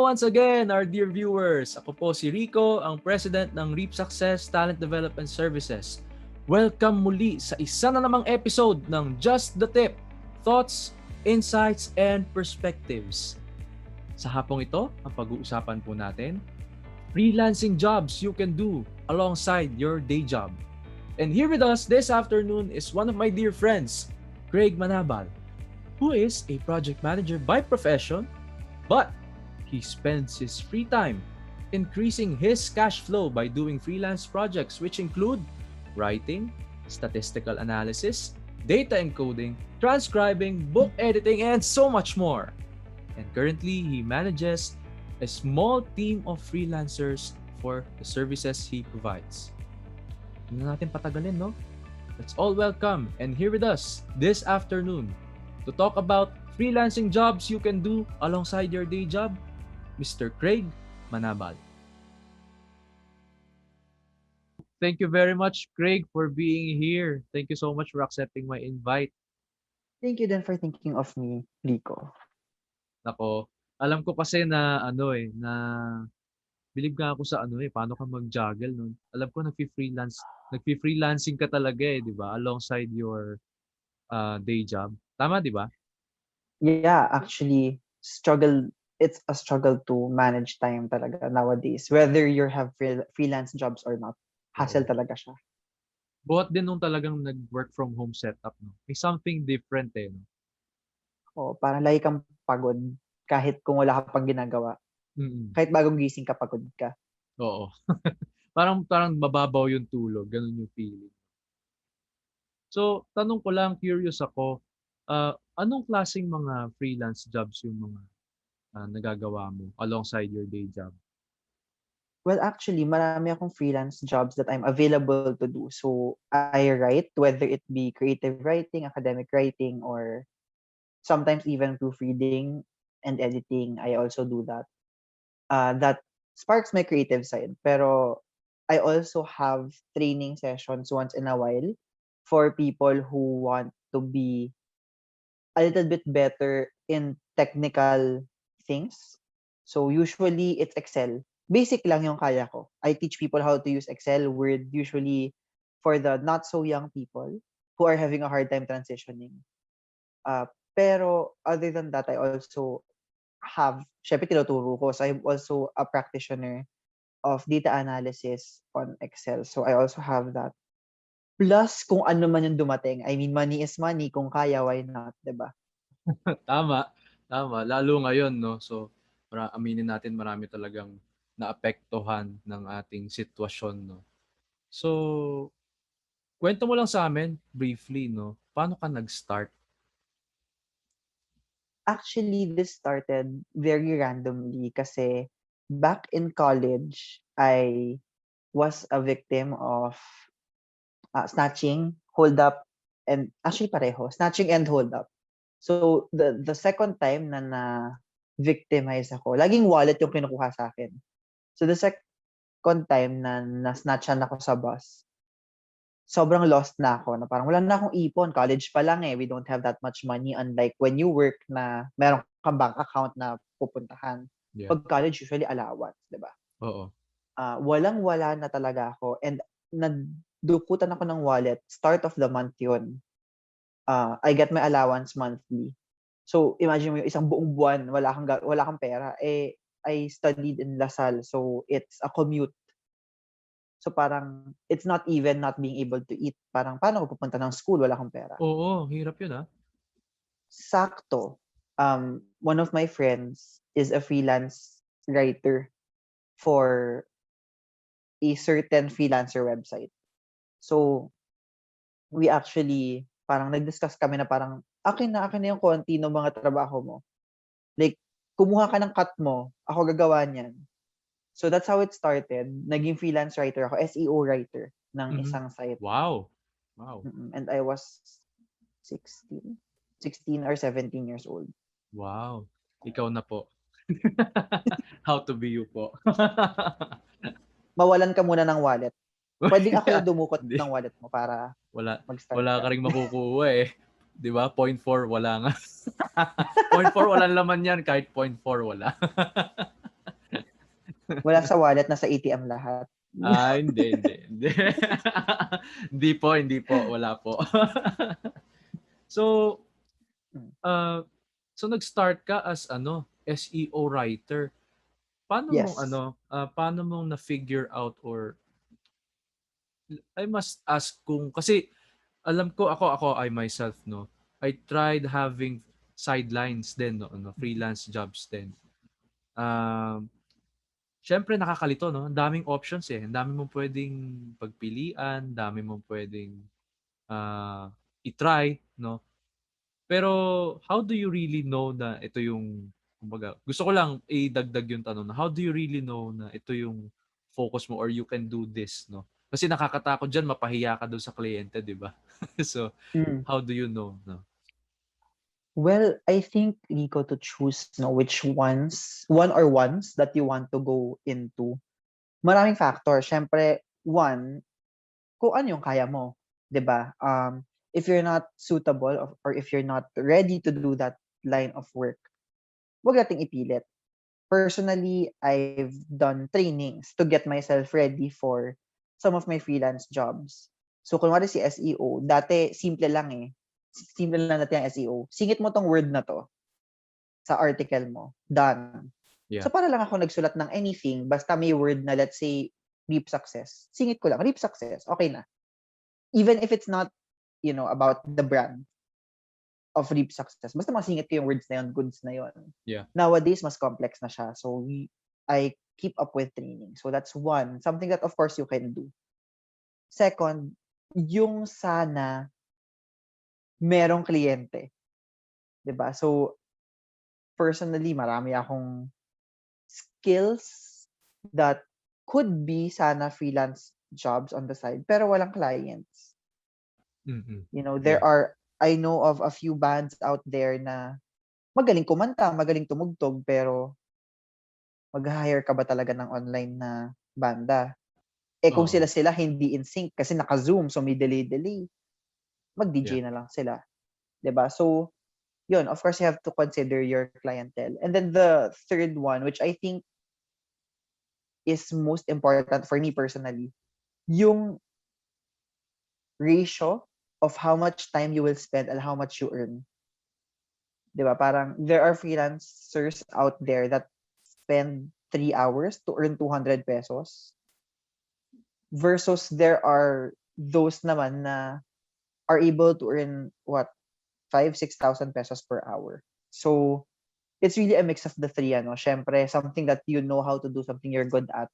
once again, our dear viewers. Ako po si Rico, ang President ng Reap Success Talent Development Services. Welcome muli sa isa na namang episode ng Just the T.I.P, Thoughts, Insights, and Perspectives. Sa hapong ito, ang pag-uusapan po natin, freelancing jobs you can do alongside your day job. And here with us this afternoon is one of my dear friends, Craig Manabal, who is a project manager by profession, but he spends his free time increasing his cash flow by doing freelance projects which include writing, statistical analysis, data encoding, transcribing, book editing, and so much more. And currently, he manages a small team of freelancers for the services he provides. Hindi na natin patagalin, no? Let's all welcome and here with us this afternoon to talk about freelancing jobs you can do alongside your day job, Mr. Craig Manabal. Thank you very much, Craig, for being here. Thank you so much for accepting my invite. Thank you then for thinking of me, Rico. Nako, alam ko kasi na na believe nga ako sa paano ka mag-juggle nun. Alam ko nagfi-freelancing ka talaga di ba? Alongside your day job. Tama, di ba? Yeah, actually, it's a struggle to manage time talaga nowadays. Whether you have freelance jobs or not, hassle talaga siya. Buhat din nung talagang nag-work from home setup, no? May something different no? Parang lagi kang pagod kahit kung wala ka pang ginagawa. Kahit bagong gising ka, pagod ka. Oo. parang mababaw yung tulog, ganun yung feeling. So, tanong ko lang, curious ako, anong klaseng mga freelance jobs yung mga nagagawa mo alongside your day job? Well, actually, marami akong freelance jobs that I'm available to do. So, I write, whether it be creative writing, academic writing, or sometimes even proofreading and editing. I also do that. That sparks my creative side. Pero I also have training sessions once in a while for people who want to be a little bit better in technical things. So usually it's Excel. Basic lang yung kaya ko. I teach people how to use Excel, Word, usually for the not so young people who are having a hard time transitioning. Pero other than that, I also have, syempre tinuturo ko. So I'm also a practitioner of data analysis on Excel. So I also have that. Plus, kung ano man yung dumating. I mean, money is money. Kung kaya, why not? Diba? Tama. Lalo ngayon, no? So, aminin natin marami talagang naapektuhan ng ating sitwasyon, no? So, kwento mo lang sa amin, briefly, no? Paano ka nag-start? Actually, this started very randomly kasi back in college, I was a victim of snatching, hold up, and actually pareho, snatching and hold up. So, the second time na victimize ako, laging wallet yung kinukuha sa akin. So, the second time na snatchan ako sa bus, sobrang lost na ako, na parang wala na akong ipon, college pa lang we don't have that much money, unlike when you work na meron kang bank account na pupuntahan. Yeah. Pag college, usually allowance, diba? Oo. Walang-wala na talaga ako, and nagdukutan ako ng wallet, start of the month yun. I get my allowance monthly. So, imagine mo yung isang buong buwan, wala kang pera. I studied in Lasal, so it's a commute. So parang, it's not even not being able to eat. Parang, paano ko pupunta ng school, wala kang pera? Oo, hirap yun Sakto. One of my friends is a freelance writer for a certain freelancer website. So, we actually, parang nag-discuss kami na parang, akin na yung konti ng mga trabaho mo. Like, kumuha ka ng cut mo, ako gagawa niyan. So that's how it started. Naging freelance writer ako, SEO writer ng isang site. Wow. And I was 16 or 17 years old. Wow. Ikaw na po. How to be you po. Mawalan ka muna ng wallet. Pwedeng ako yung dumukot ng wallet mo para mag-start wala ka. ka rin makukuha Di ba? 0.4 wala nga. 0.4 walang laman yan. Kahit 0.4 wala. Wala sa wallet, nasa ATM lahat. Hindi. Hindi po, wala po. So, Mm. uh, so nag-start ka as SEO writer. Yes. Paano mong na-figure out, or I must ask, kung kasi alam ko, ako I myself, no, I tried having sidelines din, no, freelance jobs din. Um Siyempre nakakalito, 'no, ang daming options, eh, ang dami mong puwedeng pagpilian, dami mong puwedeng i-try, 'no. Pero how do you really know na ito yung, kumbaga, gusto ko lang idagdag yung tanong na how do you really know na ito yung focus mo or you can do this, 'no? Kasi nakakatakot diyan, mapahiya ka dun sa kliyente, 'di ba? So, Mm. how do you know, 'no? Well, I think, Nico, to choose which ones that you want to go into. Maraming factor. Siyempre, one, kung ano yung kaya mo, 'di ba? If you're not suitable or if you're not ready to do that line of work, wag nating ipilit. Personally, I've done trainings to get myself ready for some of my freelance jobs. So, kunwari si SEO, dati simple lang eh. Simple lang natin ang SEO. Singit mo tong word na to sa article mo. Done. Yeah. So, para lang ako nagsulat ng anything, basta may word na, let's say, reap success. Singit ko lang, reap success. Okay na. Even if it's not, about the brand of reap success. Basta masingit ko yung words na yun, goods na yun. Yeah. Nowadays, mas complex na siya. So, I keep up with training. So, that's one. Something that, of course, you can do. Second, yung sana merong kliyente. 'Di ba? So, personally, marami akong skills that could be sana freelance jobs on the side, pero walang clients. Mm. There Yeah. are, I know of a few bands out there na magaling kumanta, magaling tumugtog, pero mag-hire ka ba talaga ng online na banda? Kung Oo. sila hindi in sync kasi naka-Zoom, so may delay, Yeah. mag-DJ na lang sila. 'Di ba? So, yun, of course, you have to consider your clientele. And then the third one, which I think is most important for me personally, yung ratio of how much time you will spend and how much you earn. 'Di ba? Parang there are freelancers out there that spend 3 hours to earn 200 pesos versus there are those naman na are able to earn what 5,000-6,000 pesos per hour. So it's really a mix of the three, Syempre, something that you know how to do, something you're good at,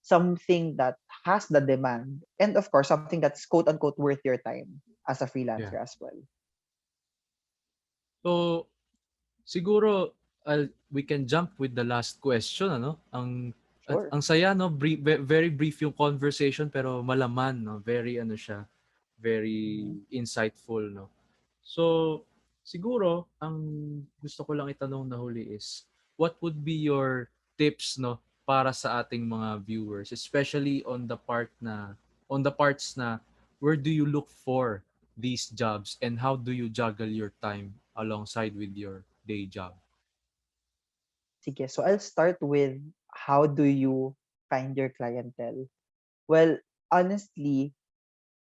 something that has the demand, and of course, something that's quote unquote worth your time as a Yeah. freelancer as well. So, siguro, we can jump with the last question, ano? Sure. Ang saya, no? Very brief yung conversation, pero malaman, no? Very very Mhm. insightful, no? So, siguro ang gusto ko lang itanong na huli is, what would be your tips, no, para sa ating mga viewers, especially on the parts na where do you look for these jobs and how do you juggle your time alongside with your day job? Sige, so I'll start with how do you find your clientele? Well, honestly,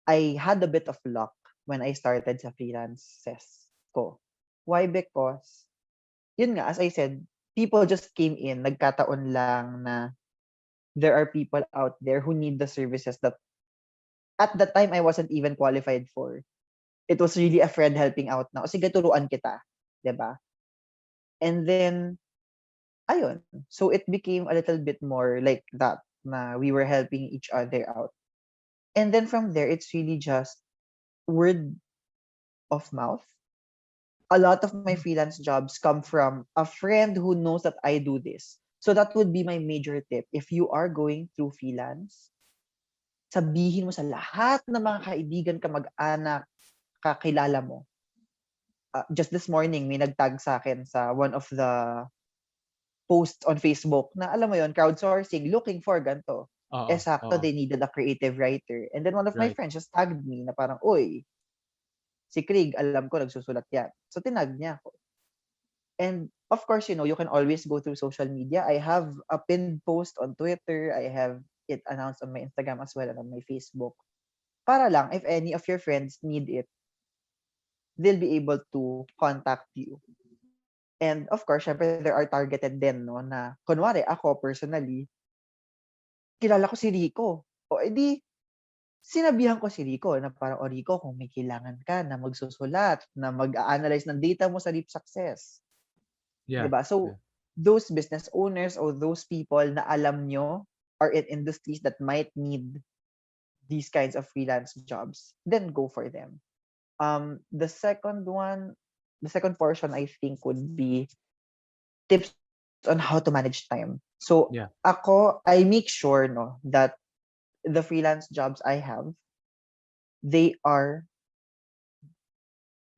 I had a bit of luck when I started sa freelances ko. Why? Because, yun nga, as I said, people just came in, nagkataon lang na there are people out there who need the services that at the time I wasn't even qualified for. It was really a friend helping out na, o sige, turuan kita. 'Di ba? And then, ayun. So it became a little bit more like that, na we were helping each other out. And then from there, it's really just word of mouth. A lot of my freelance jobs come from a friend who knows that I do this. So that would be my major tip. If you are going through freelance, sabihin mo sa lahat ng mga kaibigan, kamag-anak, kakilala mo. Just this morning, may nagtag sa akin sa one of the posts on Facebook na, alam mo yon, crowdsourcing, looking for ganito. Oo, Sakto, oo. they needed a creative writer. And then one of my Right. friends just tagged me na parang, uy, si Craig, alam ko nagsusulat yan. So tinag niya ako. And of course, you can always go through social media. I have a pinned post on Twitter. I have it announced on my Instagram as well and on my Facebook. Para lang, if any of your friends need it, they'll be able to contact you. And of course, syempre there are targeted din, no, na kunwari ako personally, kilala ko si Rico. O edi, sinabihan ko si Rico na parang, o Rico, kung may kailangan ka na magsusulat, na mag-a-analyze ng data mo sa Reap Success, 'di Yeah. ba? Yeah. So, those business owners or those people na alam nyo are in industries that might need these kinds of freelance jobs, then go for them. The second one, the second portion I think would be tips on how to manage time. So, Yeah. ako, I make sure, no, that the freelance jobs I have, they are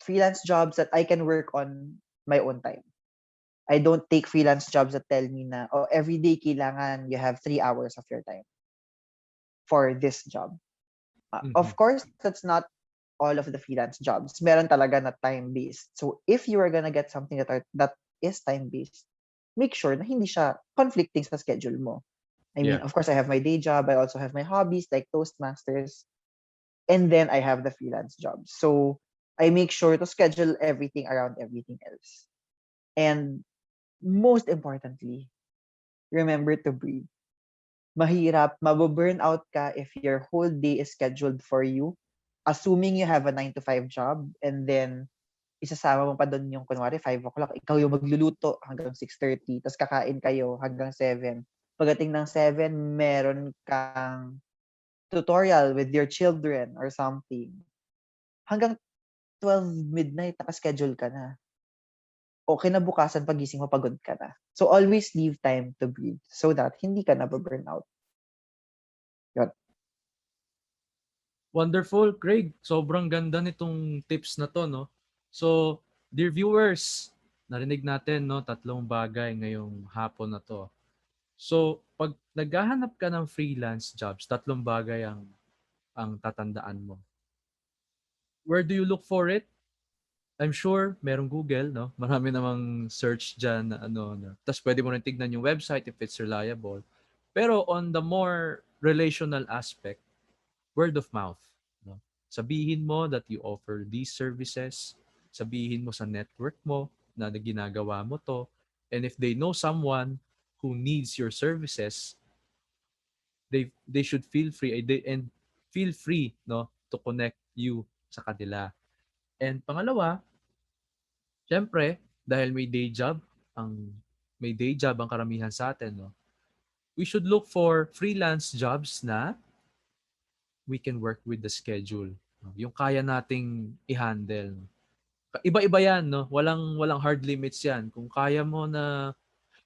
freelance jobs that I can work on my own time. I don't take freelance jobs that tell me na, oh, every day kailangan you have 3 hours of your time for this job. Mm-hmm. Of course, that's not all of the freelance jobs. Meron talaga na time-based. So, if you are gonna get something that is time-based, make sure na hindi siya conflicting sa schedule mo. I mean, Yeah. of course, I have my day job. I also have my hobbies like Toastmasters. And then I have the freelance job. So, I make sure to schedule everything around everything else. And most importantly, remember to breathe. Mahirap, mababurn out ka if your whole day is scheduled for you. Assuming you have a 9 to 5 job and then isasama mo pa doon yung kunwari 5 o'clock, ikaw yung magluluto hanggang 6:30, tapos kakain kayo hanggang 7. Pagdating ng 7, meron kang tutorial with your children or something. Hanggang 12 midnight, naka-schedule ka na. O kinabukasan pagising mo, pagod ka na. So always leave time to breathe so that hindi ka na-burn out. Yun. Wonderful, Craig. Sobrang ganda nitong tips na to, no? So, dear viewers, narinig natin, no, tatlong bagay ngayong hapon na to. So, pag naghahanap ka ng freelance jobs, tatlong bagay ang tatandaan mo. Where do you look for it? I'm sure merong Google, no? Marami namang search diyan na ano na. Tapos pwede mo rin tignan yung website if it's reliable. Pero on the more relational aspect, word of mouth, no? Sabihin mo that you offer these services, sabihin mo sa network mo na ginagawa mo to, and if they know someone who needs your services, they should feel free and feel free, no, to connect you sa kanila. And pangalawa, syempre, dahil may day job ang karamihan sa atin, no, we should look for freelance jobs na we can work with the schedule. No? Yung kaya nating i-handle. Iba-iba yan, no? Walang hard limits yan. Kung kaya mo na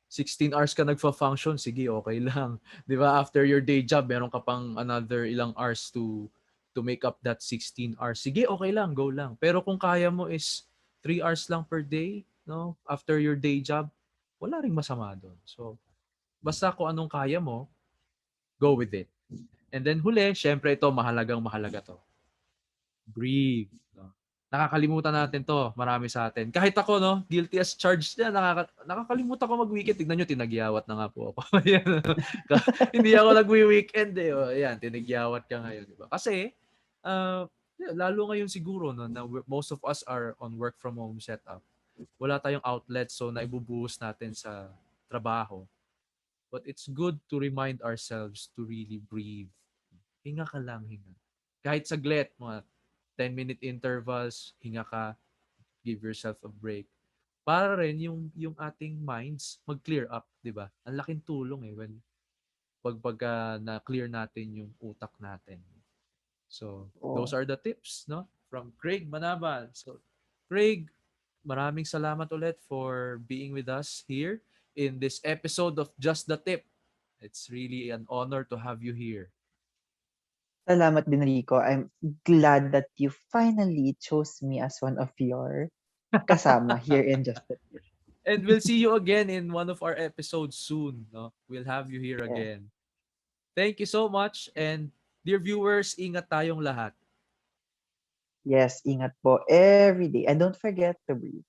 16 hours ka nagfa-function, sige, okay lang. 'Di ba? After your day job, meron ka pang another ilang hours to make up that 16 hours. Sige, okay lang, go lang. Pero kung kaya mo is 3 hours lang per day, no? After your day job, wala ring masama doon. So, basta kung anong kaya mo, go with it. And then huli, syempre ito, mahalagang mahalaga to. Breathe. No? Nakakalimutan natin to, marami sa atin. Kahit ako, no, guilty as charged na, nakakalimutan ko mag-weekend. Tignan nyo, tinagyawat na nga po ako. Ayan. Hindi ako nag-weekend eh. O, ayan, tinagyawat ka ngayon. Diba? Kasi, lalo ngayon siguro, no, na most of us are on work from home setup. Wala tayong outlet, so naibubuhos natin sa trabaho. But it's good to remind ourselves to really breathe. Hinga ka lang, hinga. Kahit saglit, mga 10-minute intervals, hinga ka, give yourself a break. Para rin yung ating minds mag-clear up, 'di ba? Ang laking tulong when pagka na-clear natin yung utak natin. So, those Oo. are the tips, no? From Craig Manabal. So, Craig, maraming salamat ulit for being with us here in this episode of Just the Tip. It's really an honor to have you here. Salamat din, Rico. I'm glad that you finally chose me as one of your kasama here in Just the T.I.P. And we'll see you again in one of our episodes soon. No? We'll have you here Yes. again. Thank you so much. And dear viewers, ingat tayong lahat. Yes, ingat po every day. And don't forget to breathe.